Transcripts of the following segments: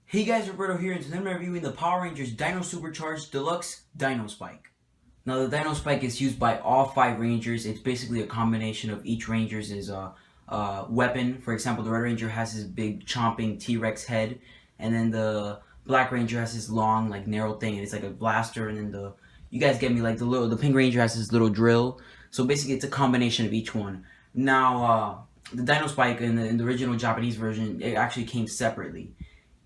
Hey guys, Roberto here, and today I'm reviewing the Power Rangers Dino Supercharged Deluxe Dino Spike. Now the Dino Spike is used by all 5 Rangers. It's basically a combination of each Ranger's weapon. For example, the Red Ranger has his big chomping T-Rex head, and then the Black Ranger has his long, like narrow thing, and it's like a blaster, and then you guys get me, like the Pink Ranger has his little drill. So basically it's a combination of each one. Now the Dino Spike in the original Japanese version, it actually came separately.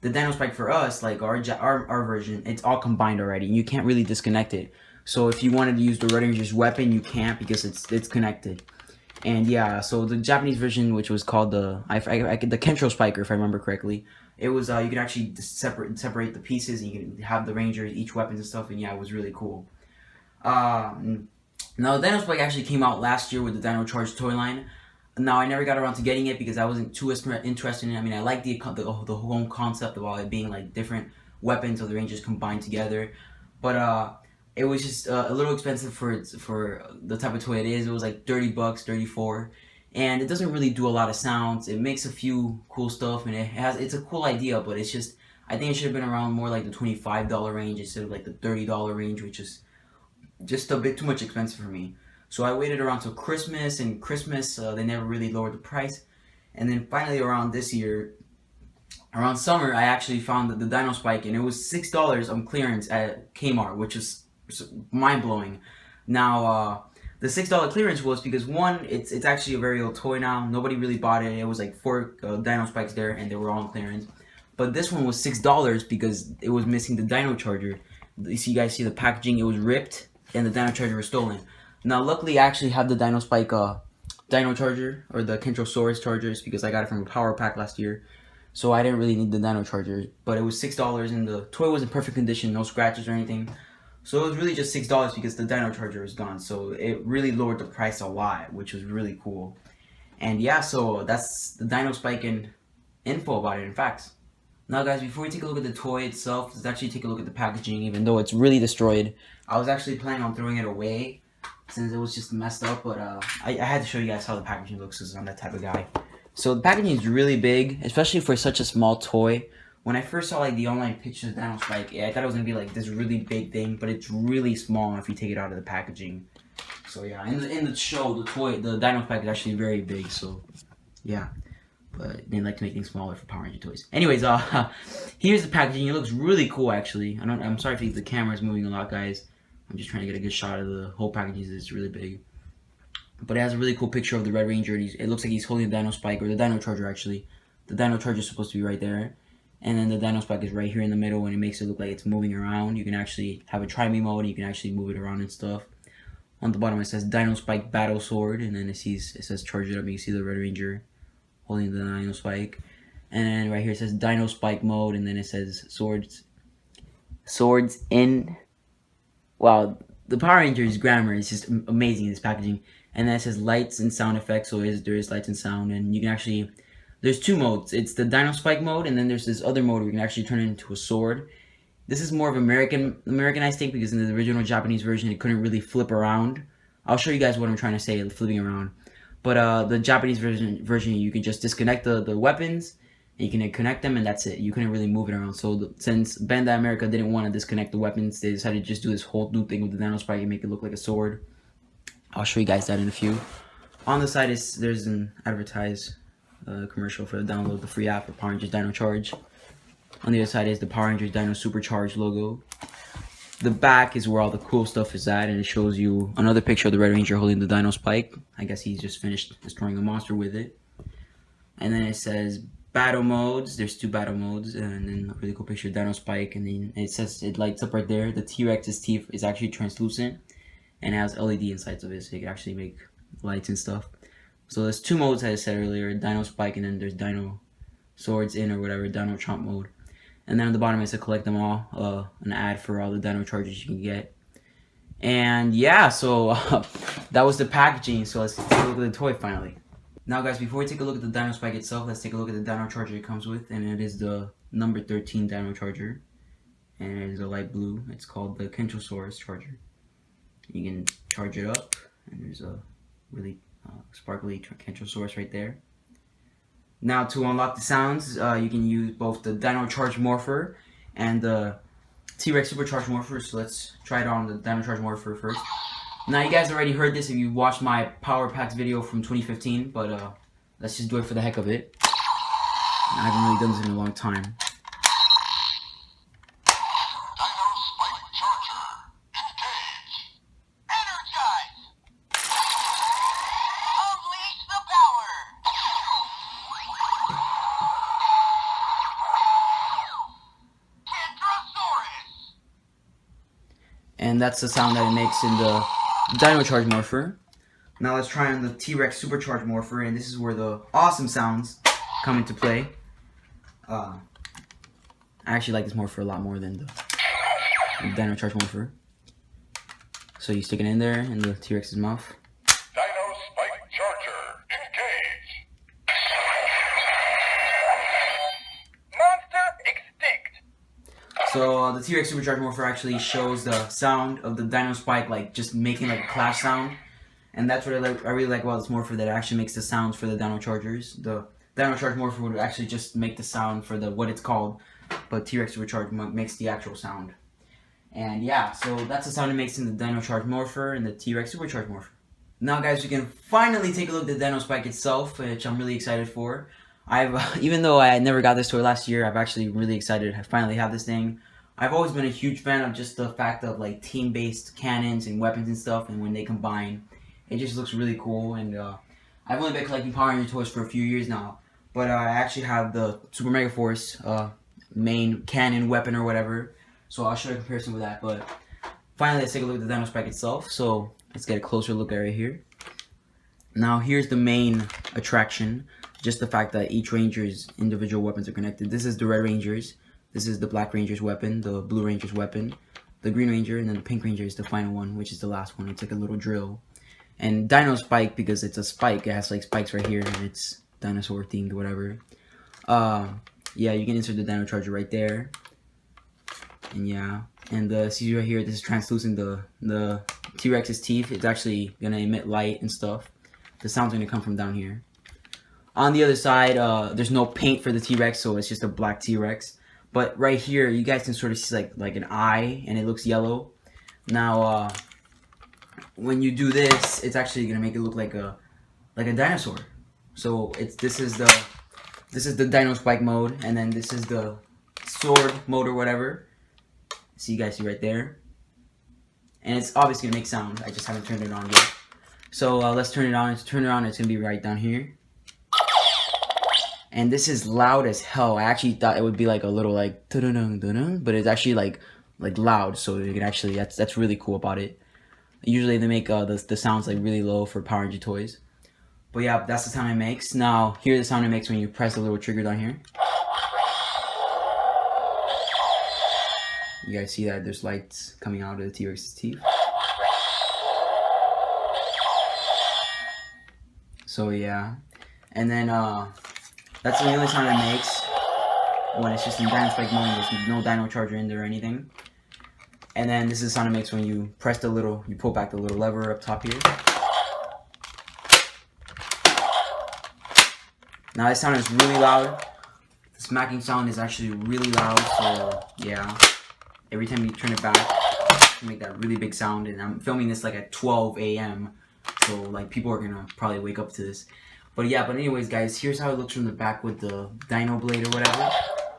The Dino Spike for us, like our version, it's all combined already. You can't really disconnect it. So if you wanted to use the Red Ranger's weapon, you can't because it's connected. And yeah, so the Japanese version, which was called the Kentro Spiker, if I remember correctly, it was you could actually separate the pieces, and you can have the Rangers, each weapons and stuff. And yeah, it was really cool. Now the Dino Spike actually came out last year with the Dino Charge toy line. Now I never got around to getting it because I wasn't too interested in it. I mean, I like the whole concept about it being like different weapons of the Rangers combined together, but it was just a little expensive for the type of toy it is. It was like $30, 34, and it doesn't really do a lot of sounds. It makes a few cool stuff, and it's a cool idea, but it's just, I think it should have been around more like the $25 range instead of like the $30 range, which is just a bit too much expensive for me. So I waited around till Christmas, and Christmas they never really lowered the price. And then finally around this year, around summer, I actually found the Dino Spike, and it was $6 on clearance at Kmart, which is mind blowing. Now the $6 clearance was because one, it's actually a very old toy now. Nobody really bought it. It was like 4 Dino Spikes there, and they were all on clearance. But this one was $6 because it was missing the Dino Charger. You guys see the packaging? It was ripped, and the Dino Charger was stolen. Now, luckily, I actually have the Dino Spike Dino Charger, or the Kentrosaurus Chargers, because I got it from a power pack last year. So I didn't really need the Dino Charger, but it was $6, and the toy was in perfect condition, no scratches or anything. So it was really just $6 because the Dino Charger is gone. So it really lowered the price a lot, which was really cool. And yeah, so that's the Dino Spike and info about it in facts. Now guys, before we take a look at the toy itself, let's actually take a look at the packaging. Even though it's really destroyed, I was actually planning on throwing it away since it was just messed up, but I had to show you guys how the packaging looks because I'm that type of guy. So the packaging is really big, especially for such a small toy. When I first saw like the online pictures of Dino Spike, I thought it was gonna be like this really big thing, but it's really small if you take it out of the packaging. So yeah, in the show, the Dino Spike is actually very big. So yeah, but they like to make things smaller for Power Ranger toys. Anyways, here's the packaging. It looks really cool actually. I'm sorry if the camera is moving a lot, guys. I'm just trying to get a good shot of the whole package. It's really big. But it has a really cool picture of the Red Ranger. It looks like he's holding the Dino Spike, or the Dino Charger actually. The Dino Charger is supposed to be right there. And then the Dino Spike is right here in the middle, and it makes it look like it's moving around. You can actually have a try-me mode, and you can actually move it around and stuff. On the bottom it says Dino Spike Battle Sword, and then it says Charge It Up, and you can see the Red Ranger holding the Dino Spike. And then right here it says Dino Spike Mode, and then it says Swords in... Wow, the Power Rangers grammar is just amazing in this packaging. And then it says lights and sound effects, so there is lights and sound, and you can actually, there's 2 modes. It's the Dino Spike mode, and then there's this other mode where you can actually turn it into a sword. This is more of Americanized thing, because in the original Japanese version it couldn't really flip around. I'll show you guys what I'm trying to say, flipping around. But the Japanese version you can just disconnect the weapons, and you can connect them, and that's it. You couldn't really move it around. So since Bandai America didn't want to disconnect the weapons, they decided to just do this whole new thing with the Dino Spike and make it look like a sword. I'll show you guys that in a few. On the side there's an advertised commercial for the download the free app for Power Rangers Dino Charge. On the other side is the Power Rangers Dino Supercharged logo. The back is where all the cool stuff is at, and it shows you another picture of the Red Ranger holding the Dino Spike. I guess he's just finished destroying a monster with it. And then it says battle modes. There's 2 battle modes, and then a really cool picture of Dino Spike, and then it says it lights up right there. The T-Rex's teeth is actually translucent, and it has LED insides of it, so you can actually make lights and stuff. So there's 2 modes, as I said earlier, Dino Spike, and then there's Dino Swords in, or whatever, Dino Chomp mode. And then on the bottom it says collect them all, an ad for all the Dino Chargers you can get. And yeah, so that was the packaging, so let's take a look at the toy finally. Now guys, before we take a look at the Dino Spike itself, let's take a look at the Dino Charger it comes with, and it is the number 13 Dino Charger. And it is a light blue. It's called the Kentrosaurus Charger. You can charge it up, and there's a really sparkly Kentrosaurus right there. Now to unlock the sounds, you can use both the Dino Charger Morpher and the T-Rex Supercharged Morpher. So let's try it on the Dino Charger Morpher first. Now you guys already heard this if you watched my Power Packs video from 2015, but let's just do it for the heck of it. I haven't really done this in a long time. Dino Spike Charger. Engage. Energize. Unleash the power. Kentrosaurus. And that's the sound that it makes in the Dino Charge Morpher. Now let's try on the T-Rex Supercharged Morpher, and this is where the awesome sounds come into play. I actually like this Morpher a lot more than the Dino Charge Morpher. So you stick it in there in the T-Rex's mouth. Dino Spike Charger. Engage. Monster extinct. So the T-Rex Supercharged Morpher actually shows the sound of the Dino Spike, like just making like a clash sound. And that's what I really like about this Morpher, that it actually makes the sounds for the Dino Chargers. The Dino Charge Morpher would actually just make the sound for the what it's called, but T-Rex Supercharged makes the actual sound. And yeah, so that's the sound it makes in the Dino Charge Morpher and the T-Rex Supercharged Morpher. Now guys, we can finally take a look at the Dino Spike itself, which I'm really excited for. Even though I never got this toy last year, I've actually really excited to finally have this thing. I've always been a huge fan of just the fact of like team-based cannons and weapons and stuff, and when they combine, it just looks really cool. And I've only been collecting Power Ranger toys for a few years now, but I actually have the Super Mega Force main cannon weapon or whatever, so I'll show you a comparison with that. But finally, let's take a look at the Dino Spike itself. So let's get a closer look at it right here. Now here's the main attraction, just the fact that each Ranger's individual weapons are connected. This is the Red Ranger's, this is the Black Ranger's weapon, the Blue Ranger's weapon, the Green Ranger, and then the Pink Ranger is the final one, which is the last one. It's like a little drill. And Dino Spike, because it's a spike, it has like spikes right here, and it's dinosaur themed or whatever. Yeah, you can insert the Dino Charger right there. And yeah, and see right here, this is translucent. The T-Rex's teeth, it's actually gonna emit light and stuff. The sound's gonna come from down here. On the other side, there's no paint for the T-Rex, so it's just a black T-Rex. But right here, you guys can sort of see like an eye, and it looks yellow. Now, when you do this, it's actually gonna make it look like a dinosaur. So this is the Dino Spike mode, and then this is the sword mode or whatever. So you guys see right there, and it's obviously gonna make sound. I just haven't turned it on yet. So let's turn it on. To turn it on, it's gonna be right down here. And this is loud as hell. I actually thought it would be like a little like dun-dun-dun-dun-dun, but it's actually like loud. So you can actually that's really cool about it. Usually they make the sounds like really low for Power Ranger toys. But yeah, that's the sound it makes. Now here's the sound it makes when you press the little trigger down here. You guys see that there's lights coming out of the T-Rex's teeth. So yeah, and then that's the only sound it makes when it's just in Dino Spike mode. There's no Dino Charger in there or anything. And then this is the sound it makes when you press the little, you pull back the little lever up top here. Now this sound is really loud. The smacking sound is actually really loud, so yeah. Every time you turn it back, you make that really big sound. And I'm filming this like at 12 a.m. So like people are gonna probably wake up to this. But yeah, but anyways guys, here's how it looks from the back with the dino blade or whatever.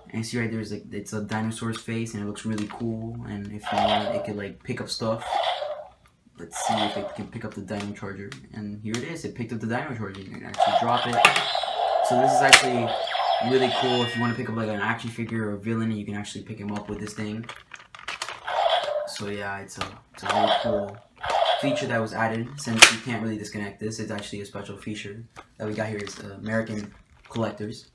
And you see right there's like, it's a dinosaur's face and it looks really cool. And if you want, it could like pick up stuff. Let's see if it can pick up the Dino Charger. And here it is, it picked up the Dino Charger. You can actually drop it. So this is actually really cool if you want to pick up like an action figure or a villain, and you can actually pick him up with this thing. So yeah, it's a really cool feature that was added. Since you can't really disconnect this, it's actually a special feature that we got here as American collectors.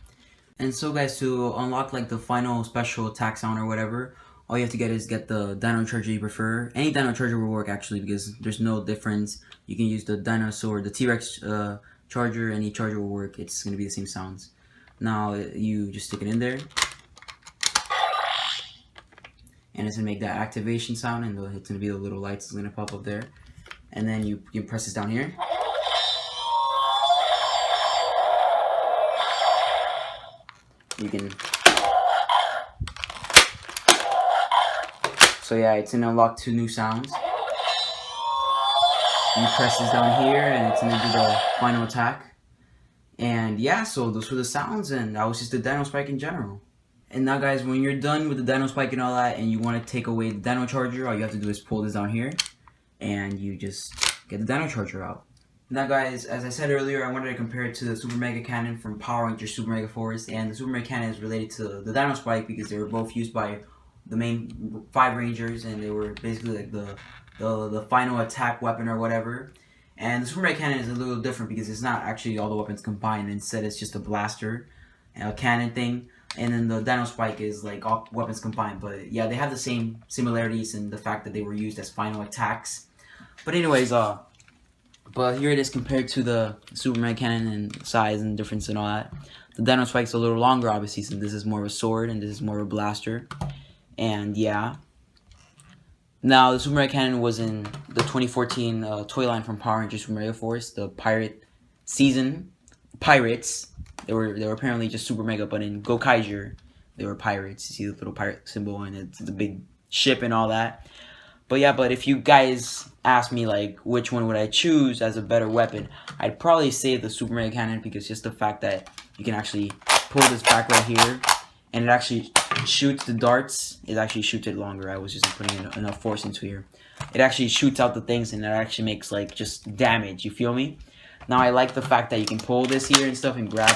And so guys, to unlock like the final special attack sound or whatever, all you have to get is get the Dino Charger you prefer. Any Dino Charger will work actually, because there's no difference. You can use the dinosaur, the T-Rex Charger, any Charger will work. It's going to be the same sounds. Now you just stick it in there. And it's going to make that activation sound, and it's going to be the little lights that's going to pop up there. And then you press this down here. You can. So yeah, it's gonna unlock 2 new sounds. You press this down here, and it's gonna do the final attack. And yeah, so those were the sounds, and that was just the Dino Spike in general. And now guys, when you're done with the Dino Spike and all that, and you want to take away the Dino Charger, all you have to do is pull this down here, and you just get the Dino Charger out. Now guys, as I said earlier, I wanted to compare it to the Super Mega Cannon from Power Rangers Super Mega Force, and the Super Mega Cannon is related to the Dino Spike because they were both used by the main 5 Rangers, and they were basically like the final attack weapon or whatever. And the Super Mega Cannon is a little different because it's not actually all the weapons combined. Instead, it's just a blaster, a cannon thing. And then the Dino Spike is like all weapons combined. But yeah, they have the same similarities in the fact that they were used as final attacks. But anyways, but here it is compared to the Super Mega Cannon and size and difference and all that. The Dino Spike's a little longer, obviously, since this is more of a sword and this is more of a blaster. And yeah. Now, the Super Mega Cannon was in the 2014 toy line from Power Rangers Super Mega Force, the Pirate season. Pirates. They were apparently just Super Mega, but in Gokaiger, they were pirates. You see the little pirate symbol, and it's the big ship and all that. But yeah, but if you guys ask me, like, which one would I choose as a better weapon, I'd probably say the Super Mega Cannon, because just the fact that you can actually pull this back right here, and it actually shoots the darts. It actually shoots it longer. I was just putting enough force into here. It actually shoots out the things, and it actually makes, like, just damage. You feel me? Now, I like the fact that you can pull this here and stuff and grab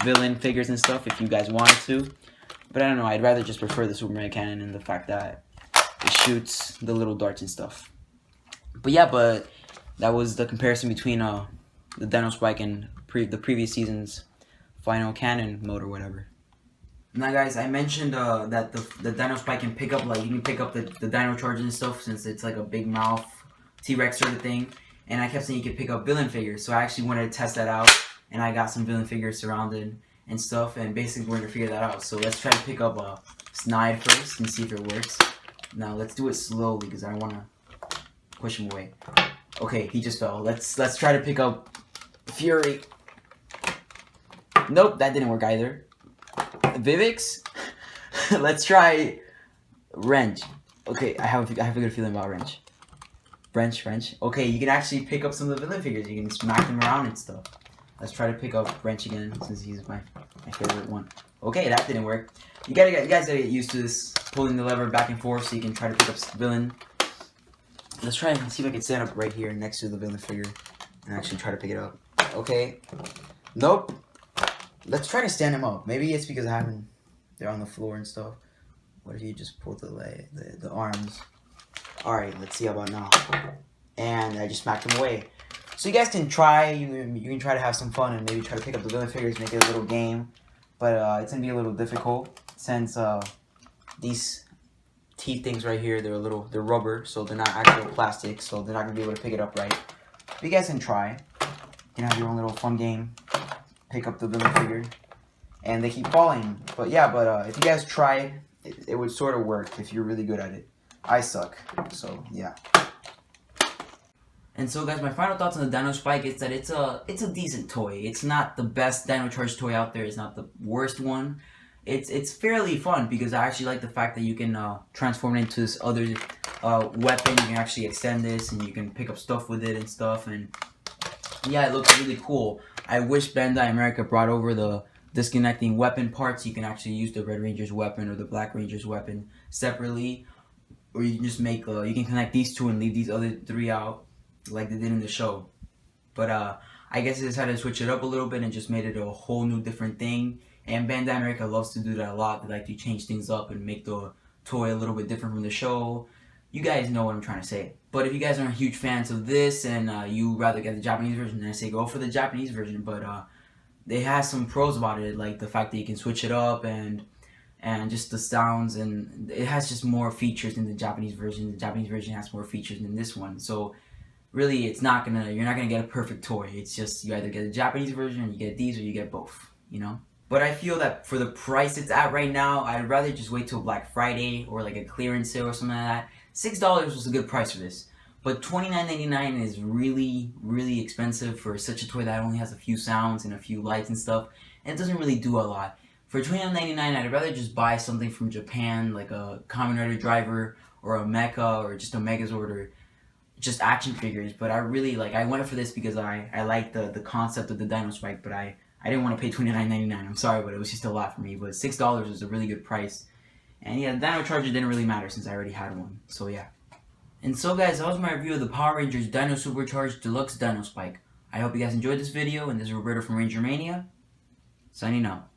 villain figures and stuff if you guys wanted to. But I don't know. I'd rather just prefer the Super Mega Cannon and the fact that it shoots the little darts and stuff. But yeah, but that was the comparison between the Dino Spike and the previous season's final cannon mode or whatever. Now guys, I mentioned that the Dino Spike can pick up, like, you can pick up the Dino Charger and stuff since it's like a big mouth T-Rex sort of thing. And I kept saying you could pick up villain figures, so I actually wanted to test that out. And I got some villain figures surrounded and stuff, and basically we're going to figure that out. So let's try to pick up Snide first and see if it works. Now let's do it slowly because I don't want to push him away. Okay, he just fell. Let's try to pick up Fury. Nope, that didn't work either. Vivix? Let's try Wrench. Okay, I have a good feeling about Wrench. Wrench. Okay, you can actually pick up some of the villain figures. You can smack them around and stuff. Let's try to pick up Wrench again since he's my favorite one. Okay, that didn't work. You guys gotta get used to this, pulling the lever back and forth so you can try to pick up villain. Let's try and see if I can stand up right here next to the villain figure and actually try to pick it up. Okay. Nope. Let's try to stand him up. Maybe it's because they're on the floor and stuff. What if you just pull the arms? Alright, let's see how about now. And I just smacked him away. So you guys can try, you can try to have some fun and maybe try to pick up the villain figures, make it a little game. But it's going to be a little difficult since these teeth things right here, they're rubber, so they're not actual plastic, so they're not going to be able to pick it up right. But you guys can try. You can have your own little fun game. Pick up the villain figure. And they keep falling. But yeah, if you guys try, it would sort of work if you're really good at it. I suck, so yeah. And so guys, my final thoughts on the Dino Spike is that it's a decent toy. It's not the best Dino Charge toy out there. It's not the worst one. It's fairly fun because I actually like the fact that you can transform it into this other weapon. You can actually extend this and you can pick up stuff with it and stuff. And yeah, it looks really cool. I wish Bandai America brought over the disconnecting weapon parts. You can actually use the Red Ranger's weapon or the Black Ranger's weapon separately. Or you can just make, you can connect these two and leave these other 3 out like they did in the show. But I guess they decided to switch it up a little bit and just made it a whole new different thing. And Bandai America loves to do that a lot. They like to change things up and make the toy a little bit different from the show. You guys know what I'm trying to say. But if you guys aren't huge fans of this and you rather get the Japanese version, then I say go for the Japanese version. But they have some pros about it, like the fact that you can switch it up and just the sounds, and it has just more features than the Japanese version. The Japanese version has more features than this one. So really, you're not gonna get a perfect toy. It's just you either get the Japanese version, or you get these, or you get both. You know. But I feel that for the price it's at right now, I'd rather just wait till Black Friday or like a clearance sale or something like that. $6 was a good price for this. But $29.99 is really, really expensive for such a toy that only has a few sounds and a few lights and stuff. And it doesn't really do a lot. For $29.99, I'd rather just buy something from Japan, like a Kamen Rider Driver or a Mecha or just a Megazord or just action figures. But I really I went for this because I like the concept of the Dino Spike, but I didn't want to pay $29.99. I'm sorry, but it was just a lot for me. But $6 was a really good price. And yeah, the Dino Charger didn't really matter since I already had one. So yeah. And so guys, that was my review of the Power Rangers Dino Supercharged Deluxe Dino Spike. I hope you guys enjoyed this video, and this is Roberto from Ranger Mania, signing out.